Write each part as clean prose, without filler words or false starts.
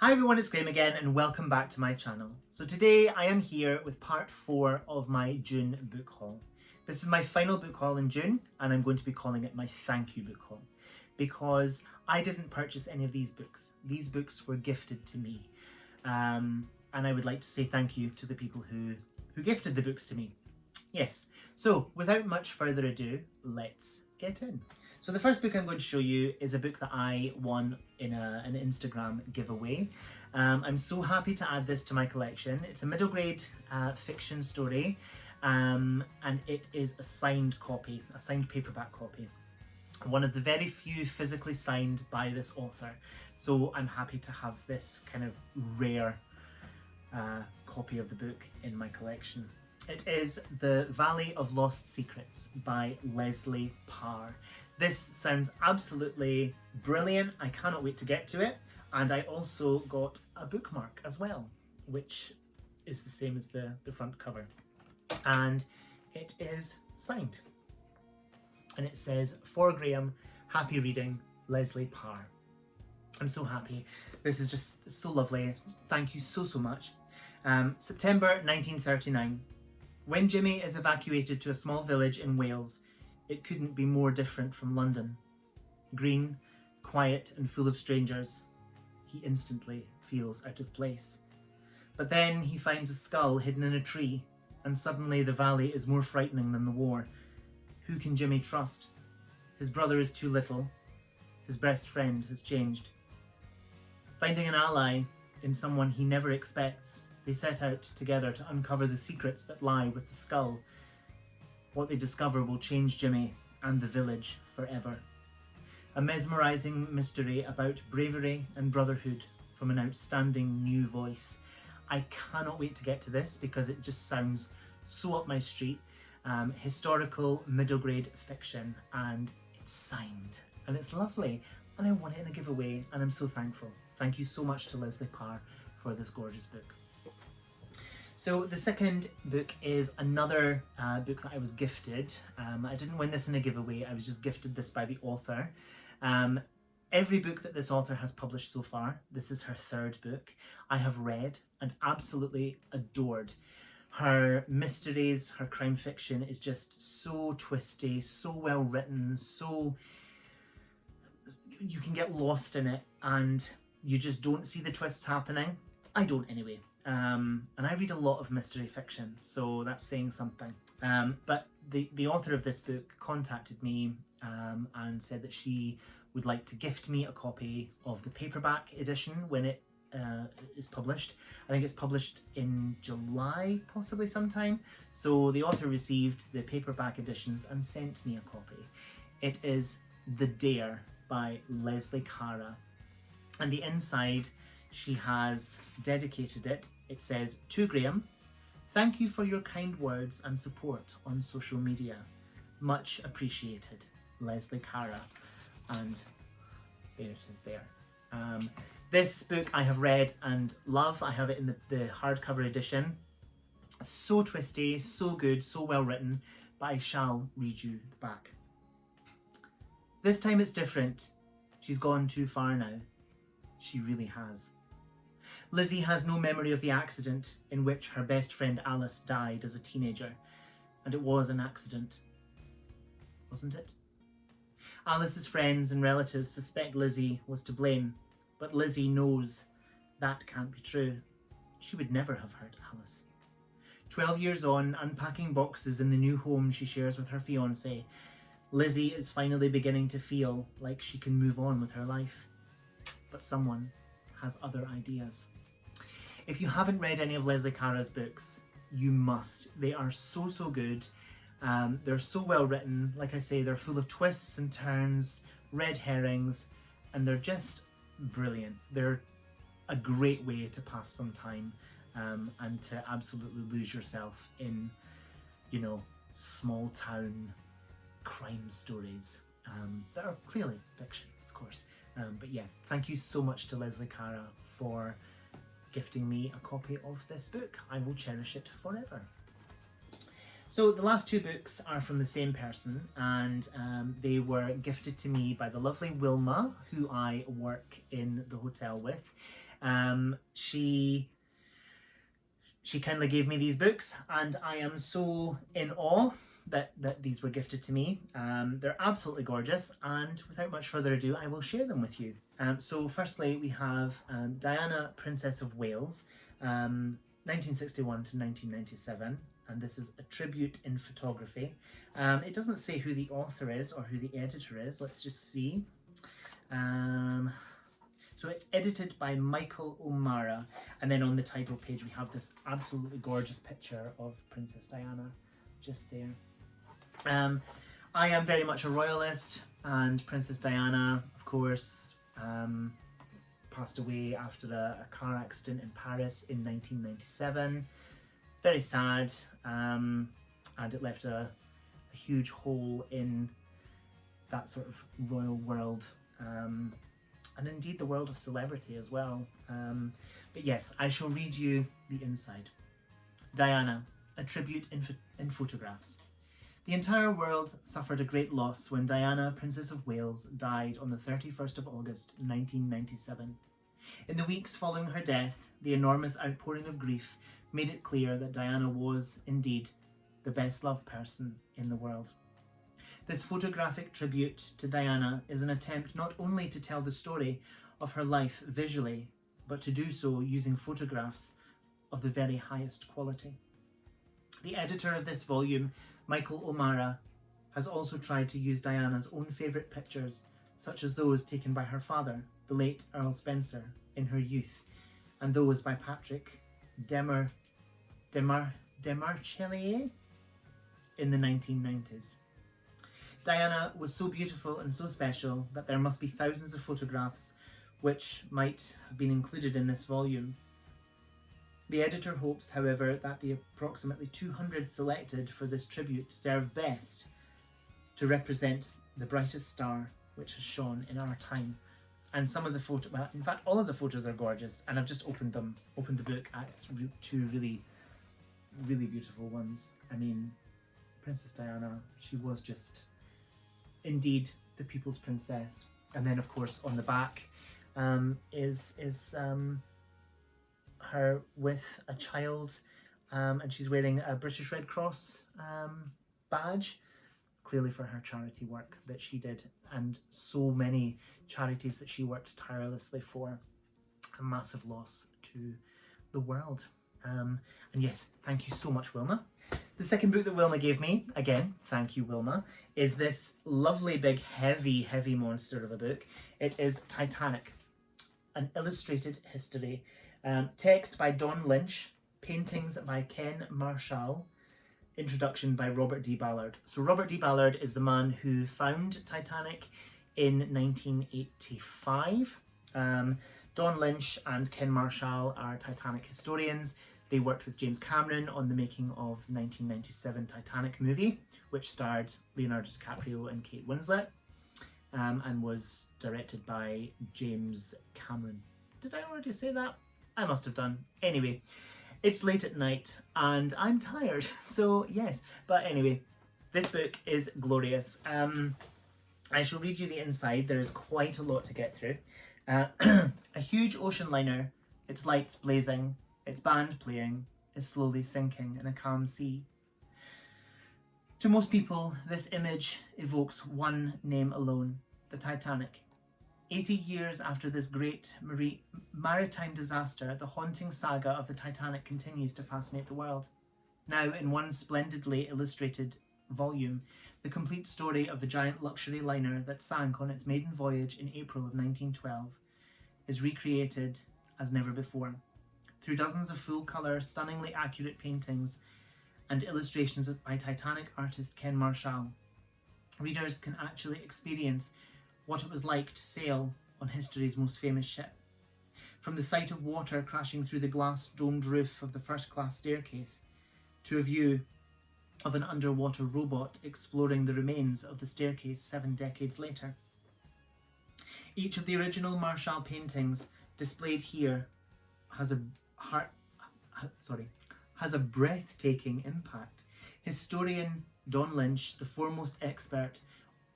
Hi everyone, it's Graham again and welcome back to my channel. So today I am here with part 4 of my June book haul. This is my final book haul in June and I'm going to be calling it my thank you book haul because I didn't purchase any of these books. These books were gifted to me and I would like to say thank you to the people who gifted the books to me. Yes, so without much further ado, let's get in. So the first book I'm going to show you is a book that I won in an Instagram giveaway. I'm so happy to add this to my collection. It's a middle grade fiction story and it is a signed copy, a signed paperback copy. One of the very few physically signed by this author. So I'm happy to have this kind of rare copy of the book in my collection. It is The Valley of Lost Secrets by Lesley Parr. This sounds absolutely brilliant. I cannot wait to get to it. And I also got a bookmark as well, which is the same as the front cover. And it is signed. And it says, "For Graham, happy reading, Lesley Parr." I'm so happy. This is just so lovely. Thank you so much. September 1939. When Jimmy is evacuated to a small village in Wales, it couldn't be more different from London. Green, quiet and full of strangers, he instantly feels out of place. But then he finds a skull hidden in a tree, and suddenly the valley is more frightening than the war. Who can Jimmy trust? His brother is too little. His best friend has changed. Finding an ally in someone he never expects, they set out together to uncover the secrets that lie with the skull. What they discover will change Jimmy and the village forever. A mesmerising mystery about bravery and brotherhood from an outstanding new voice. I cannot wait to get to this because it just sounds so up my street. Historical middle grade fiction, and it's signed and it's lovely and I won it in a giveaway and I'm so thankful. Thank you so much to Lesley Parr for this gorgeous book. So the second book is another book that I was gifted. I didn't win this in a giveaway, I was just gifted this by the author. Every book that this author has published so far, this is her third book, I have read and absolutely adored. Her mysteries, her crime fiction is just so twisty, so well written, so you can get lost in it and you just don't see the twists happening. I don't anyway. And I read a lot of mystery fiction, so that's saying something. But the author of this book contacted me and said that she would like to gift me a copy of the paperback edition when it is published. I think it's published in July, possibly sometime. So the author received the paperback editions and sent me a copy. It is The Dare by Lesley Parr. And the inside, she has dedicated it. It says, "To Graham, thank you for your kind words and support on social media. Much appreciated, Lesley Parr." And there it is there. This book I have read and love. I have it in the hardcover edition. So twisty, so good, so well written, but I shall read you the back. "This time it's different. She's gone too far now. She really has. Lizzie has no memory of the accident in which her best friend Alice died as a teenager, and it was an accident, wasn't it? Alice's friends and relatives suspect Lizzie was to blame, but Lizzie knows that can't be true. She would never have hurt Alice. 12 years on, unpacking boxes in the new home she shares with her fiancé, Lizzie is finally beginning to feel like she can move on with her life. But someone has other ideas." If you haven't read any of Lesley Parr's books, you must. They are so good. They're so well written. Like I say, they're full of twists and turns, red herrings, and they're just brilliant. They're a great way to pass some time and to absolutely lose yourself in, you know, small town crime stories that are clearly fiction, of course. But yeah, thank you so much to Lesley Parr for gifting me a copy of this book. I will cherish it forever. So the last two books are from the same person, and they were gifted to me by the lovely Wilma, who I work in the hotel with. She kindly gave me these books, and I am so in awe that these were gifted to me. They're absolutely gorgeous, and without much further ado, I will share them with you. So firstly, we have Diana, Princess of Wales, 1961 to 1997, and this is a tribute in photography. It doesn't say who the author is or who the editor is. Let's just see. So it's edited by Michael O'Mara, and then on the title page we have this absolutely gorgeous picture of Princess Diana just there. I am very much a royalist, and Princess Diana, of course, passed away after a car accident in Paris in 1997. Very sad, and it left a huge hole in that sort of royal world. And indeed the world of celebrity as well. But yes, I shall read you the inside. Diana, a tribute in photographs. The entire world suffered a great loss when Diana, Princess of Wales, died on the 31st of August, 1997. In the weeks following her death, the enormous outpouring of grief made it clear that Diana was, indeed, the best loved person in the world. This photographic tribute to Diana is an attempt not only to tell the story of her life visually, but to do so using photographs of the very highest quality. The editor of this volume, Michael O'Mara, has also tried to use Diana's own favourite pictures, such as those taken by her father, the late Earl Spencer, in her youth, and those by Patrick Demarchelier in the 1990s. Diana was so beautiful and so special that there must be thousands of photographs which might have been included in this volume. The editor hopes, however, that the approximately 200 selected for this tribute serve best to represent the brightest star which has shone in our time. And some of the photos, well, in fact, all of the photos are gorgeous, and I've just opened the book at two really, really beautiful ones. I mean, Princess Diana, she was just indeed the people's princess. And then of course on the back is her with a child, and she's wearing a British Red Cross badge, clearly for her charity work that she did, and so many charities that she worked tirelessly for. A massive loss to the world. And yes, thank you so much, Wilma. The second book that Wilma gave me, again, thank you, Wilma, is this lovely big heavy monster of a book. It is Titanic, an illustrated history. Text by Don Lynch, paintings by Ken Marschall, introduction by Robert D. Ballard. So Robert D. Ballard is the man who found Titanic in 1985. Don Lynch and Ken Marschall are Titanic historians. They worked with James Cameron on the making of the 1997 Titanic movie, which starred Leonardo DiCaprio and Kate Winslet, and was directed by James Cameron. Did I already say that? I must have done. Anyway, it's late at night and I'm tired, so yes. But anyway, this book is glorious. I shall read you the inside. There is quite a lot to get through. A huge ocean liner, its lights blazing, its band playing, is slowly sinking in a calm sea. To most people, this image evokes one name alone, the Titanic. 80 years after this great maritime disaster, the haunting saga of the Titanic continues to fascinate the world. Now, in one splendidly illustrated volume, the complete story of the giant luxury liner that sank on its maiden voyage in April of 1912 is recreated as never before. Through dozens of full-colour, stunningly accurate paintings and illustrations by Titanic artist Ken Marschall, readers can actually experience what it was like to sail on history's most famous ship. From the sight of water crashing through the glass-domed roof of the first-class staircase, to a view of an underwater robot exploring the remains of the staircase 7 decades later. Each of the original Marschall paintings displayed here has a breathtaking impact. Historian Don Lynch, the foremost expert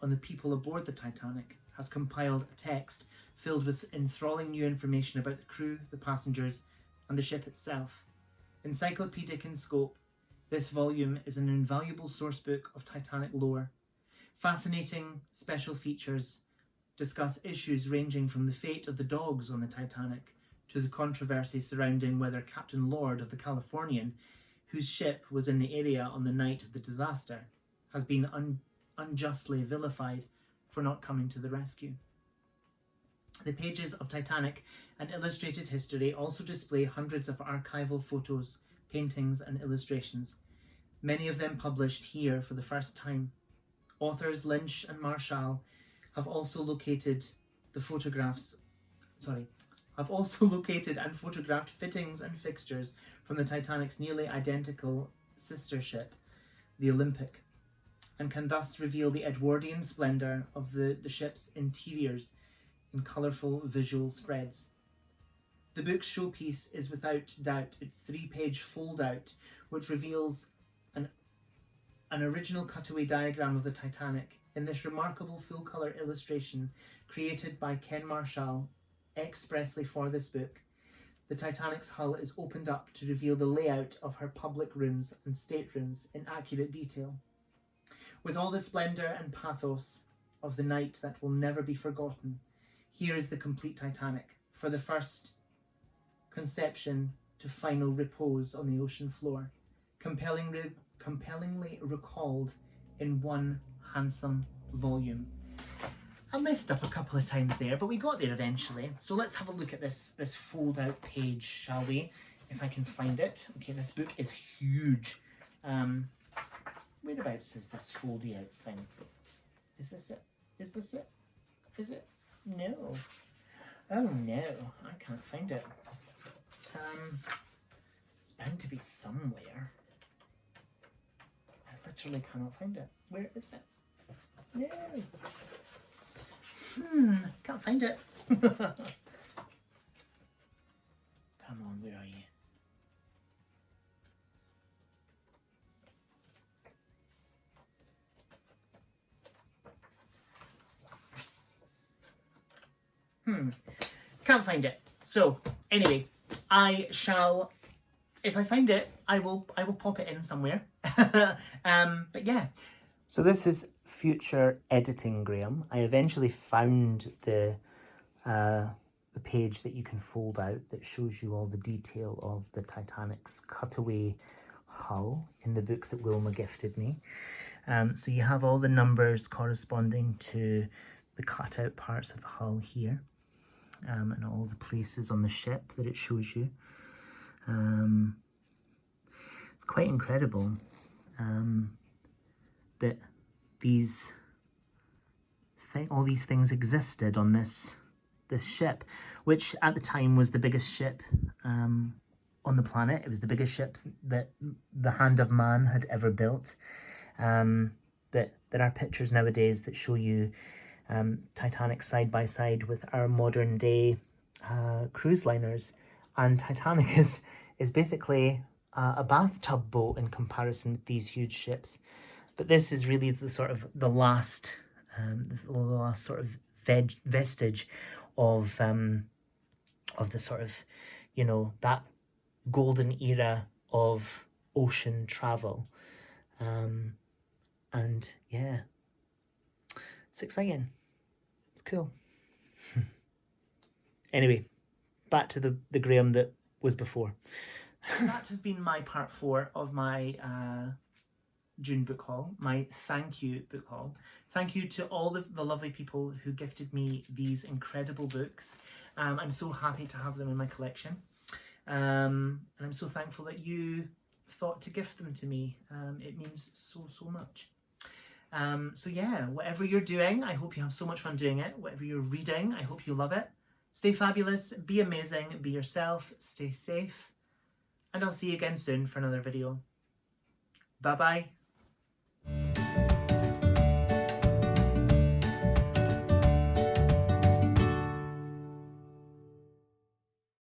on the people aboard the Titanic, has compiled a text filled with enthralling new information about the crew, the passengers, and the ship itself. Encyclopedic in scope, this volume is an invaluable sourcebook of Titanic lore. Fascinating special features discuss issues ranging from the fate of the dogs on the Titanic to the controversy surrounding whether Captain Lord of the Californian, whose ship was in the area on the night of the disaster, has been unjustly vilified for not coming to the rescue. The pages of Titanic and Illustrated History also display hundreds of archival photos, paintings and illustrations, many of them published here for the first time. Authors Lynch and Marschall have also located and photographed fittings and fixtures from the Titanic's nearly identical sister ship, the Olympic, and can thus reveal the Edwardian splendour of the ship's interiors in colourful visual spreads. The book's showpiece is without doubt its 3-page fold-out, which reveals an original cutaway diagram of the Titanic. In this remarkable full-colour illustration created by Ken Marschall expressly for this book, the Titanic's hull is opened up to reveal the layout of her public rooms and staterooms in accurate detail. With all the splendour and pathos of the night that will never be forgotten, here is the complete Titanic, for the first conception to final repose on the ocean floor, compellingly recalled in one handsome volume. I messed up a couple of times there, but we got there eventually. So let's have a look at this fold-out page, shall we? If I can find it. Okay, this book is huge. Whereabouts is this foldy-out thing? Is this it? Is this it? Is it? No. Oh no, I can't find it. It's bound to be somewhere. I literally cannot find it. Where is it? No. Can't find it. Come on, where are you? Can't find it. So anyway, I shall, if I find it, I will pop it in somewhere. But yeah. So this is future editing, Graham. I eventually found the page that you can fold out that shows you all the detail of the Titanic's cutaway hull in the book that Wilma gifted me. So you have all the numbers corresponding to the cut-out parts of the hull here, and all the places on the ship that it shows you. It's quite incredible that all these things existed on this ship, which at the time was the biggest ship on the planet. It was the biggest ship that the hand of man had ever built. But there are pictures nowadays that show you Titanic side by side with our modern day cruise liners, and Titanic is basically a bathtub boat in comparison with these huge ships. But this is really the last sort of vestige of the sort of, you know, that golden era of ocean travel. And yeah, it's exciting. It's cool. Anyway, back to the Graham that was before. That has been my part 4 of my June book haul, my thank you book haul. Thank you to all the lovely people who gifted me these incredible books. I'm so happy to have them in my collection. And I'm so thankful that you thought to gift them to me. It means so much. So yeah, whatever you're doing, I hope you have so much fun doing it. Whatever you're reading, I hope you love it. Stay fabulous, be amazing, be yourself, stay safe, and I'll see you again soon for another video. Bye bye.